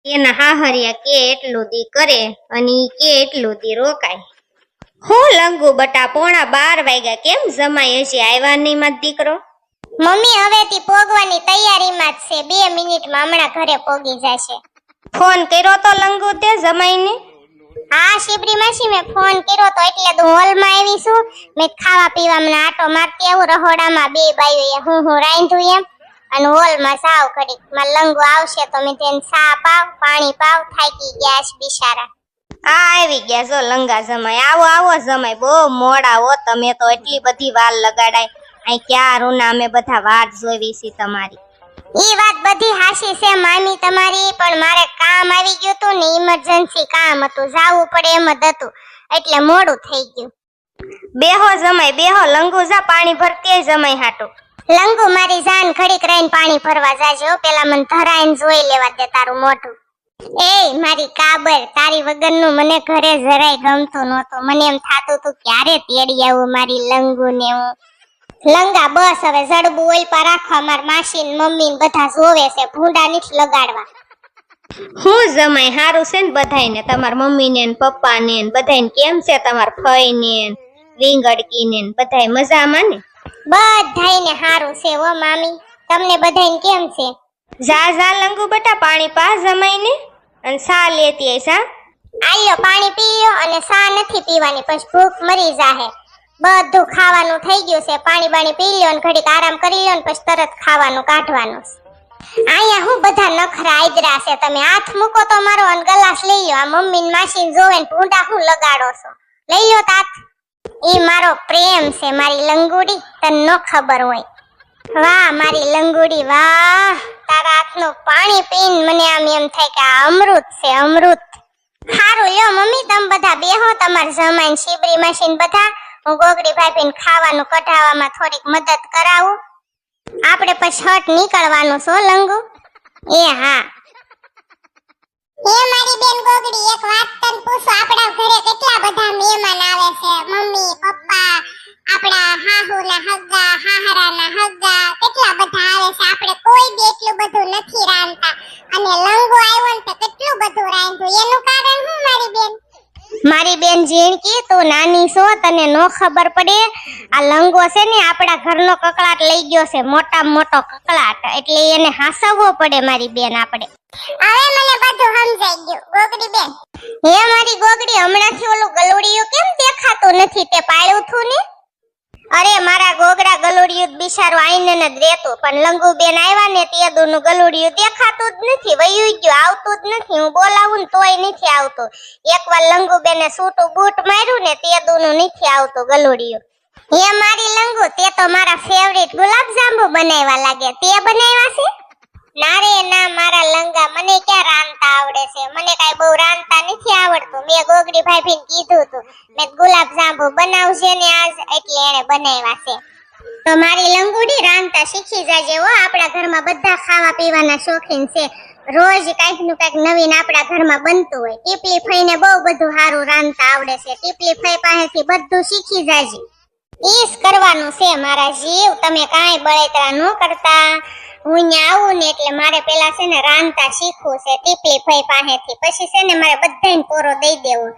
એના હાહરિયા કે એટલું દી કરે અને ઈ કે એટલું દી રોકાય. હું લંગુ બટા 11:15 વાગ્યા, કેમ જમાય હજી આવ્યા નહીં માર દીકરો? મમ્મી હવેથી પોગવાની તૈયારીમાં જ છે, 2 મિનિટમાં હમણાં ઘરે પોગી જશે. ફોન કર્યો તો લંગુ તે જમાઈને? હા શિબરી માસી, મેં ફોન કર્યો તો એટલે તો હોલમાં આવી છું. મેં ખાવા પીવા મને આટો મારતી આવું રહોડામાં, બે બાઈઓ હું રાંધું એમ, અને હોલમાં સાવ ઘડીક માં લંગુ આવશે તો મેં તેને ચા પાવ પાણી પાવ, થાકી ગયા છે બિચારા. આવી ગયા જો લંગા જમાય. આવો આવો જમાય, બહુ મોડા હો તમે તો, એટલી બધી વાર લગાડાય. અહીં ક્યાં ના અમે બધા વાટ જોવી છે તમારી. ઈ વાત બધી હાશી છે મામી તમારી, પણ મારે કામ આવી ગયું હતું ને, ઇમરજન્સી કામ હતું, જાવું પડે એમ જ હતું, એટલે મોડું થઈ ગયું. બેહો જમાય બેહો, લંગુ જા પાણી ભરતી જમાય હાટું. લંગુ મારી જાન ઘડીક રહીને પાણી ભરવા જાજો, પેલા મને ધરાઈને જોઈ લેવા દે તારું મોઢું. એ મારી કાબર, તારી વગરનું મને ઘરે જરાય ગમતું નહોતું. મને એમ થાતું તું ક્યારે તેડી આવું મારી લંગુ ને હું. લંગા બસ હવે જડબું ઓલપા રાખવા, માર માસી ને મમ્મી ને બધા જોવે છે, ભૂંડા નથી લગાડવા. હું જમાય હારું છે ને બધાયને? તમાર મમ્મી ને પપ્પા ને બધાયને કેમ છે? તમાર ફઈ ને વિંગડકી ને બધાય મજામાં ને? બધાયને હારું છે હો મામી, તમને બધાયને કેમ છે? જા જા લંગુ બટા પાણી પા જમાઈને, અને સા લેતી આઈસ. હા આલ્યો પાણી પી લ્યો, અને સા નથી પીવાની, પછી ભૂખ મરી જાહે. બધું ખાવાનું થઈ ગયું છે, પાણી બાણી પી લ્યો ને ઘડીક આરામ કરી લ્યો ને પછી તરત ખાવાનું કાઢવાનું. અહીંયા હું બધા નખરા આદરા છે, તમે હાથ મૂકો તો મારો અને ગ્લાસ લઈ લ્યો. આ મમ્મી ને માસી ને જોવે ને ભૂંડા હું લગાડો છો, લઈ લ્યો તાત. ઈ મારો પ્રેમ છે મારી લંગુડી, તને ન ખબર હોય. વાહ મારી લંગુડી વાહ, તારા હાથનું પાણી પીને મને આમ એમ થાય કે આ અમૃત છે અમૃત. હારું લ્યો મમ્મી, તમે બધા બેહો, તમાર જમાઈને શિબરી માસી બધા, હું ગોગડી ભાભીને ખાવાનું કઢાવવામાં થોડીક મદદ કરાવું. આપણે પછી હટ નીકળવાનું છો લંગુ. એ હા એ મારી બેન ગોગડી, એક વાત તને પૂછો, આપણા ઘરે કેટલા બધા મહેમાન આવે છે, મમ્મી પપ્પા, આપણા હાહુના હગ્ગા, હાહરાના હગ્ગા, કેટલા બધા આવે છે. આપણે કોઈ બી એટલું બધું નથી રાંધતા, અને લંગુ આવ્યો ને તો કેટલું બધું રાંધ્યું. એનું કારણ શું મારી બેન? મારી બેન જીણકી, તું નાની છો, તને નો ખબર પડે. આ લંગો છે ને આપણા ઘરનો કકળાટ લઈ ગયો છે, મોટા મોટો કકળાટ, એટલે એને હાસવવો પડે મારી બેન આપણે. હવે મને બધું સમજાઈ ગયું ગોગડી બેન. હે મારી ગોગડી, હમણાંથી ઓલું ગલુડિયું કેમ દેખાતું નથી? તે પાળ્યું થું ને? અરે મારા ગોગડા ગલુડિયું બિચારો આઈને જ રહેતું, પણ લંગુ બેન આવ્યા ને તે દોનું ગલુડિયું દેખાતું જ નથી, વયું ગયું, આવતું જ નથી. હું બોલાવું ને તોય નથી આવતું. એકવાર લંગુ બેને સૂટું બૂટ માર્યું ને તે દોનું નથી આવતું ગલુડિયું. હે મારી લંગુ, તે તો મારા ફેવરિટ ગુલાબજાંબુ બનાવ્યા લાગે, તે બનાવ્યા છે? ના રે ના મારા લંગા, મને ક્યાં રાંધતા આવડે છે, મને કાઈ બહુ રાંધતા નથી આવડતું. મેં ગોગડી ભાભીને કીધું હતું મેં ગુલાબજાંબુ બનાવજે ને આજ, એટલે એને બનાવ્યા છે. તો મારી લંગુડી રાંધતા શીખી જાજે હો, આપણા ઘરમાં બધા ખાવા પીવાના શોખીન છે, રોજ કાંઈક નું કાંઈક નવીન આપણા ઘરમાં બનતું હોય. ટીપલી ફઈને બહુ બધું સારું રાંધતા આવડે છે, ટીપલી ફઈ પાસેથી બધું શીખી જાજે. ઈસ કરવાનું છે મારા જીવ, તમે કાંઈ બળેતરા ન કરતા. હું અહીંયા આવું ને એટલે મારે પેલા છે ને રાંધતા શીખવું છે ટીપલી ફઈ પાસેથી, પછી છે ને મારે બધાને પોરો દઈ દેવું.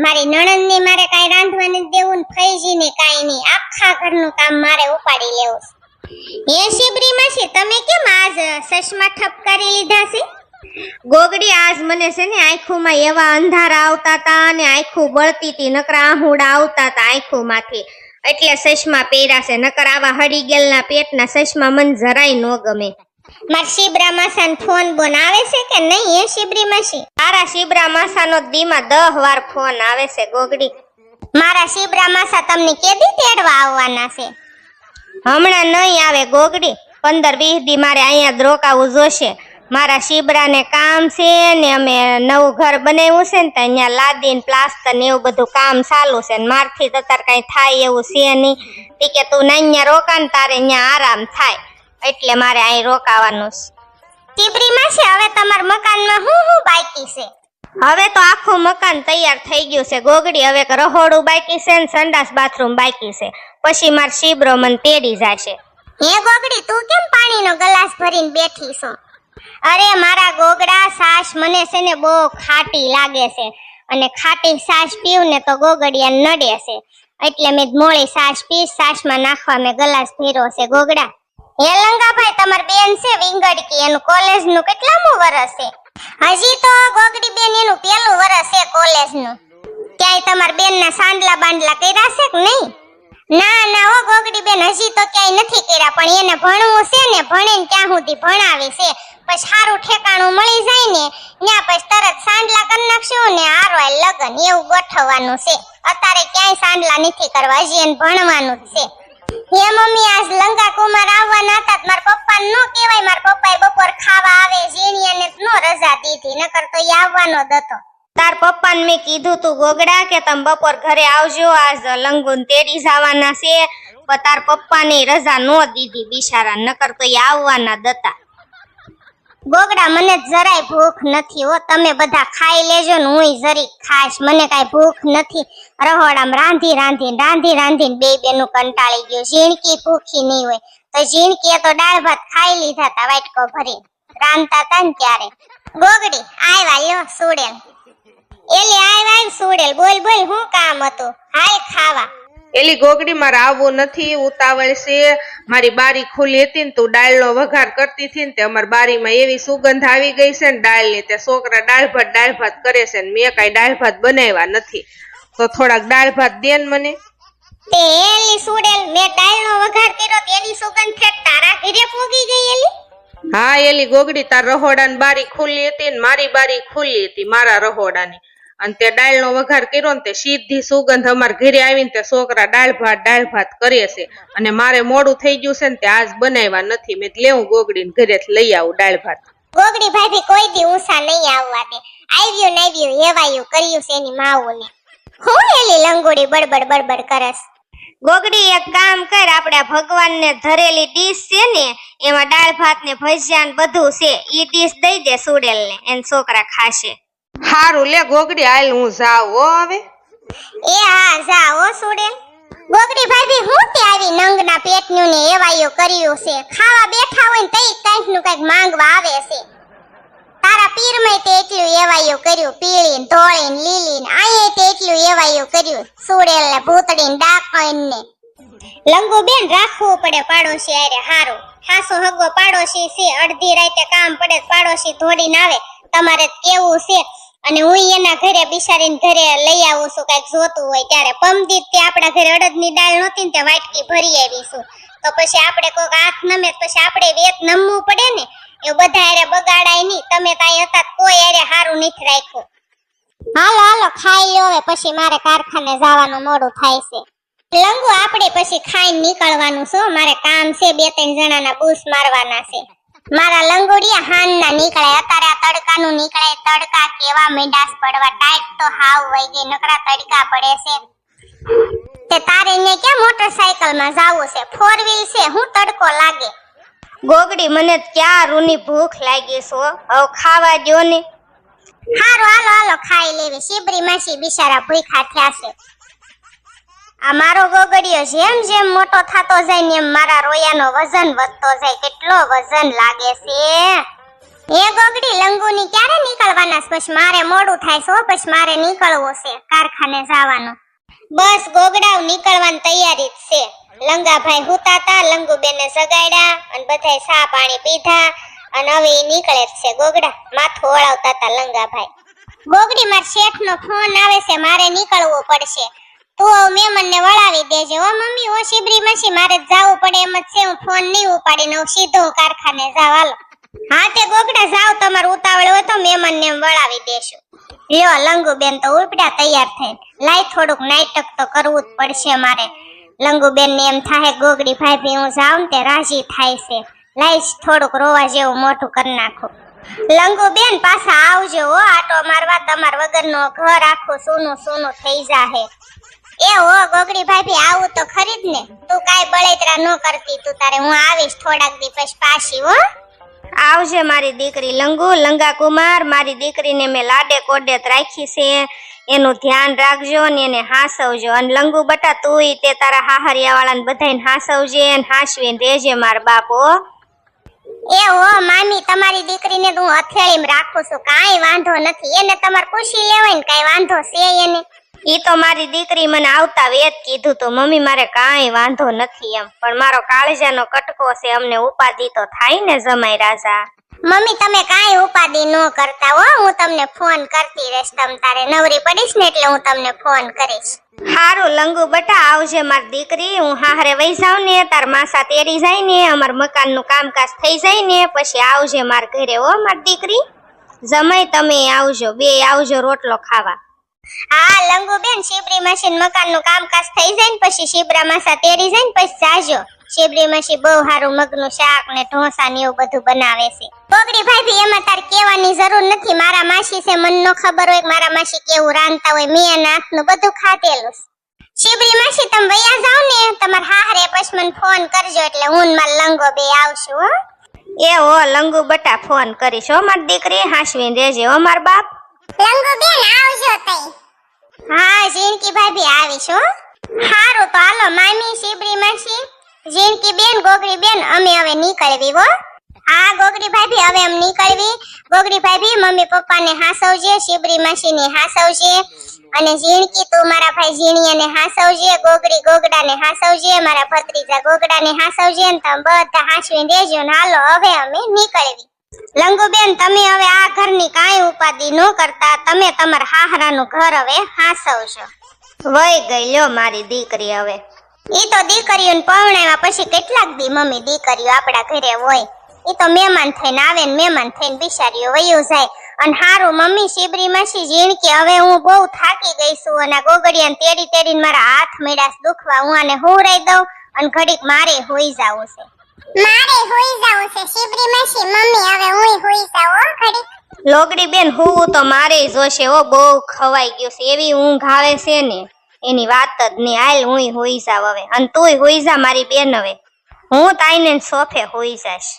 મારી નણંદ ને મારે કાંઈ રાંધવા નથી દેવું ને ફઈજી ને કાંઈ નહીં, આખા ઘરનું કામ મારે ઉપાડી લેવું. હે શિબરી માસી, તમે કેમ આજ ચશ્મા ઠપ કરી લીધા છે? ગોગડી આજ મને છે ને આંખોમાં એવા અંધારા આવતા હતા અને આંખો બળતી હતી, નકરા આહુડા આવતા હતા આંખોમાંથી, એટલે ચશ્મા પહેર્યા છે. નકર આવા હડી ગયેલના પેટના ચશ્મા મને જરાય ન ગમે. માર શિબરા માસાનો ફોન બોન આવે છે કે નહીં? હે શિબરી માસી, તારા શિબરા માસાનો દીમાં 10 વાર ફોન આવે છે ગોગડી. મારા શિબરા માસા તમને કેદી તેડવા આવવાના છે? હમણાં નહીં આવે ગોગડી, 15-20 દી મારે અહીંયા જ રોકાવું જોશે. મારા શિબરાને કામ છે ને, અમે નવું ઘર બનાવ્યું છે ને, ત્યાં લાદી ને પ્લાસ્ટર ને એવું બધું કામ ચાલુ છે, ને મારથી તો તાર કઈ થાય એવું છે નહીં. તી કે તું અહીંયા રોકા ને તારે અહીંયા આરામ થાય, એટલે મારે અહીં રોકાવાનું છે. શિબરી માસી, હવે તમારા મકાનમાં શું બાકી છે? હવે તો આખું મકાન તૈયાર થઈ ગયું છે ગોગડી. હવે રહોડું બાકી છે ને સંડાસ બાથરૂમ બાકી છે, પછી માર શિબરો મને તેડી જશે. હે ગોગડી, તું કેમ પાણીનો ગ્લાસ ભરીને બેઠી છો? અરે મારા ગોગડા, સાસ મને છે ને બહુ ખાટી લાગે છે અને ખાટી સાસ પીવું ને તો ગોગડિયા નડે છે, એટલે મેં મોળી સાસ પીશ. સાસમાં નાખવા મેં ગ્લાસ ભર્યો છે. ગોગડા, હે લંગાભાઈ, તમાર બેન છે વિંગડકી, એનું કોલેજનું કેટલામું વરસ છે? હજી તો ગોગડી બેન એનું પહેલું વરસ છે કોલેજનું. ક્યાંય તમાર બેનના સાંડલા બાંડલા કર્યા છે કે નહીં? ના ના હો ગોગડી બેન, હજી તો ક્યાંય નથી કર્યા, પણ એને ભણવું છે ને, ભણીને ક્યાં સુધી ભણાવે છે, પછી સારું ઠેકાણું મળી જાય ને ત્યાં પછી તરત સાંડલા કરી નાખશું ને હારો લગન એવું ગોઠવવાનું છે. અત્યારે ક્યાંય સાંડલા નથી કરવા, હજી એને ભણવાનું જ છે. હે મમ્મી, આજ લંગા કુમાર આવવાના હતા, મારા પપ્પાને નો કહેવાય, મારા પપ્પાએ બપોર ખાવા આવે જેણીને નો રજા દીધી, નકર તો એ આવવાનો જ હતો. તાર પપ્પાને મેં કીધું તું ગોગડા કે તમે બપોર ઘરે આવજો, આજ લંગુન તેડી જવાના છે, પણ તાર પપ્પાને રજા નો દીધી બિચારા, નકર તો એ આવવાના જ હતા. ગોગડા, મને જરાય ભૂખ નથી હો, તમે બધા ખાઈ લેજો ને હુંય જરીક ખાઈશ, મને કાઈ ભૂખ નથી. રહોડામાં રાંધીને બે બેનું કંટાળી ગયો. ઝીણકી ભૂખી નહીં હોય તો ઝીણકીએ તો દાળ ભાત ખાઈ લીધા તા વાટકો ભરી, રાંધતા તા ને ત્યારે. ગોગડી, આવ્યા લ્યો સુડેલ. એલી આવ્યા સુડેલ, બોલ શું કામ હતું? હાલ ખાવા. એલી ગોગડી, મારે આવવું નથી, ઉતાવળ છે. મારી બારી ખુલ્લી હતી ને તું દાળનો વઘાર કરતી હતી ને તે અમારી બારીમાં એવી સુગંધ આવી ગઈ છે ને દાળની, તે છોકરા દાળ ભાત કરે છે ને મેં કઈ દાળ ભાત બનાવ્યા નથી, તો થોડાક દાળ ભાત દે ને મને. તે એલી સુડેલ, મેં દાળનો વઘાર કર્યો તેની સુગંધ છે તારા ઘરે પોગી ગઈ એલી? હા એલી ગોગડી, તાર રહોડાની બારી ખુલ્લી હતી ને મારી બારી ખુલ્લી હતી મારા રહોડાની, અને તે દાળનો વઘાર કર્યો ને તે સીધી સુગંધ અમારા ઘરે આવીને તે છોકરા દાળ ભાત કરે છે, અને મારે મોડું થઈ ગયું છે ને તે આજ બનાવ્યા નથી. મેં લેવું ગોગડીને ઘરેથી લઈ આવું દાળ ભાત. ગોગડી ભાભી કોઈ દી ઊંસા નહીં આવવા દે, આવ્યું હેવાયું કર્યું છે એની માઓને. હું એલી લંગોડી બડબડ કરસ? ગોગડી, એક કામ કર, આપડા ભગવાનને ધરેલી ડીશ છે ને એમાં દાળ ભાત ને ભજીયા ને બધું છે, ઈ ડીશ દઈ દે સુડેલ ને, એને છોકરા ખાશે. હારું લે ગોગડી, હાલ હું જાઉં હો હવે. એ હા જાઓ સુડેલ. ગોગડી ભાભી, હું તે આવી નંગના પેટનું ને હેવાયું કર્યું છે? ખાવા બેઠા હોય ને તઈ કંઈક નું કંઈક માંગવા આવે છે. તારા પીરમાંય તે એટલું હેવાયું કર્યું, પીળી ને ધોળી ને લીલી ને, અહીંયા તે એટલું હેવાયું કર્યું, સુડેલ ને ભૂતડી ને ડાકણ ને. લંગુ બેન, રાખવું પડે પાડોશી આરે હારું. હાસો હગો પાડોશી છે, અડધી રાતે કામ પડે પાડોશી ધોડીને આવે, તમારે કેવું છે. અને હું એના ઘરે બિચારીને ઘરે લઈ આવું છું કઈક જોતું હોય ત્યારે. પમદીત તે આપણા ઘરે અડદની દાળ નહોતી ને તે વાટકી ભરી આવીશું, તો પછી આપણે કોઈક હાથ નમે પછી આપણે વેત નમવું પડે ને, એ બધા હારે બગાડાય નહીં. તમે ત્યાં હતા કોઈ હારે હારું નથી રાખ્યું. હાલો ખાઈ લો હવે, પછી મારે કારખાને જવાનું મોડું થાય છે. લંગુ, આપણે પછી ખાઈને નીકળવાનું છે, મારે કામ છે, 2-3 જણાના બૂસ મારવાના છે. મારા લંગોડિયા હાનના નીકળે, અત્યારે આ તડકાનું નીકળે, તડકા કેવા મેંડાસ પડવા, ટાઈટ તો હાવ વઈ ગઈ, નકરા તડકા પડે છે. તે તારે ને કે મોટરસાઇકલમાં જાવું છે? 4 વ્હીલ છે, હું તડકો લાગે. ગોગડી, મને ક્યાં રૂની ભૂખ લાગી છે, હવે ખાવા દ્યો ને. હારું હાલો ખાઈ લેવી. શીબરી માસી બિચારા ભૂખ્યા થયા છે. આ મારો ગોગડિયો જેમ મોટો થતો જાય ને એમ મારા રોયાનો વજન વધતો જાય. કેટલો વજન લાગે છે. એ ગોગડી, લંગુની ક્યારે નીકળવાના? પછી મારે મોડું થાય છે, પછી મારે નીકળવું છે કારખાને જવાનું. બસ ગોગડાવ નીકળવાની તૈયારી જ છે. લંગાભાઈ હુતાતા, લંગુબેને જગાડ્યા અને બધાય ચા પાણી પીધા અને હવે ઈ નીકળે જ છે. ગોગડા માથું ઓળાવતા હતા લંગાભાઈ. ગોગડી, માર શેઠનો ફોન આવે છે, મારે નીકળવું પડશે. તું મેમનને વળાવી દેજે હો મમ્મી. હો શીબરી માસી, મારે જવું પડે એમ જ છે, હું ફોન નહીં ઉપાડીને હું સીધું કારખાને જાવ. હાલો. હા તે ગોગડા જાવ, તમારે ઉતાવળ હોય તો મેમનને વળાવી દેશું. લ્યો લંગુબેન તો ઉપડ્યા તૈયાર થઈને. લાઈ થોડુંક નાટક તો કરવું જ પડશે મારે. લંગુબેન ને એમ થાય ગોગડી ભાભી હું જાઉં તે રાજી થાય છે, લાઈ થોડુંક રોવા જેવું મોઢું કરી નાખું. લંગુબેન પાછા આવજો હો, આટો મારવા, તમાર વગરનો ઘર આખું સૂનું થઈ જાહે. એ હો ગોગડી ભાભી, આવું તો ખરી જ ને. તું કાઈ બળેતરા ન કરતી, તું તારે હું આવીશ થોડાક દી પછી પાછી હો. આવજે મારી દીકરી લંગુ. લંગા કુમાર, મારી દીકરીને મેં લાડે કોડેત રાખી છે, એનું ધ્યાન રાખજો ને એને હાસવજો. અને લંગુ બટા, તું તે તારા હાહરિયા વાળાને બધાને હાસવજે અને હાસવીને રહેજે માર બાપો. એ ઓ મામી, તમારી દીકરીને તો હું હથેળીમાં રાખું છું, કાંઈ વાંધો નથી. એને તમારે પૂછી લેવાય ને, કાંઈ વાંધો છે એને? ઈ તો મારી દીકરી મને આવતા વેત કીધું તો મમ્મી મારે કાંઈ વાંધો નથી એમ, પણ મારો કાળજાનો કટકો છે, અમને ઉપાધિ તો થાય ને જમાઈ રાજા. મમ્મી તમે કાંઈ ઉપાધિ ન કરતા હો, હું તમને ફોન કરતી રહીશ. તમ તારે નવરી પડીશ ને એટલે હું તમને ફોન કરીશ. હારું લંગુ બટા, આવજે મારી દીકરી. હું હાહરે વઈ જાઉં ને, તાર માસા તેડી જાય ને, અમાર મકાનનું કામકાજ થઈ જાય ને પછી આવજે માર ઘરે હો મારી દીકરી. જમાઈ તમે આવજો, બે આવજો રોટલો ખાવા. હા લંગુ બેન, શિબરી મશીન મકાનનું કામકાજ થઈ જાય ને પછી શિબરા માસા તેડી જાય ને પછી જાજો. શિબરી માસી બહુ સારું મગનું શાક ને ઢોસા ને એવું બધું બનાવે છે. ગોગડી ભાભી, એમાં તાર કહેવાની જરૂર નથી. મારા માસી છે, મને નો ખબર હોય કે મારા માસી કેવું રાંધતા હોય. મેં એના હાથનું બધું ખાધેલું. શિબરી માસી તમે વયા જાવ ને તમાર હાહરે, પછી મને ફોન કરજો એટલે હું ને માર લંગો બે આવશું હો. એ હો લંગુ બટા, ફોન કરીશ હો મારી દીકરી. હાસવીને રહેજે હો માર બાપ. લંગુ બેન આવજો તઈ. હા જીણકી ભાભી આવીશ હો. હારું તો હાલો મામી, શિબરી માસી, જીણકી બેન, ગોગડી બેન, અમે હવે નીકળવી હો. હા ગોગડી ભાભી, હવે એમ નીકળવી. ગોગડી ભાભી, મમ્મી પપ્પાને હાસવજે, શિબરી માસીને હાસવજે, અને જીણકી તું મારા ભાઈ જીણીયાને હાસવજે, ગોગડી ગોગડાને હાસવજે, મારા ભત્રીજા ગોગડાને હાસવજે, અને તમે બધા હાસવીને રહેજો ને હાલો હવે અમે નીકળવી. લંગુબેન, તમે હવે આ ઘરની કાંઈ ઉપાધિ ન કરતા, તમે તમારા હાહરાનું ઘર હવે હાસવજો. વઈ ગઈ લ્યો મારી દીકરી હવે. ઈ તો દીકરીઓને પરણાવ્યા પછી કેટલાક દી મમ્મી દીકરીઓ આપણા ઘરે હોય. ઈ તો મહેમાન થઈને આવે ને મહેમાન થઈને બિચારીઓ વયું જાય. અને હારું મમ્મી, શિબરી માસી, જીણકી, હવે હું બહુ થાકી ગઈ છું અને ગોગડિયાને તેડી તેડીને મારા હાથ મેડાસ દુખવા. હું આને હુંરાઈ દઉં અને ઘડીક મારે હોઈ જાવું છે. મારે હોઈ જાવું છે શિબરી માસી. મમ્મી હવે હું હોઈ જાવ હો ઘડીક. લોગડી બેન, હું તો મારે જોશે હો, બહુ ખવાઈ ગયું છે, એવી ઊંઘ આવે છે ને એની વાત જ નહીં. હાલ હું હોઈ જાવ હવે, અને તુંય હોઈ જા મારી બેન. હવે હું તાઈને સોફે હોઈ જાશ.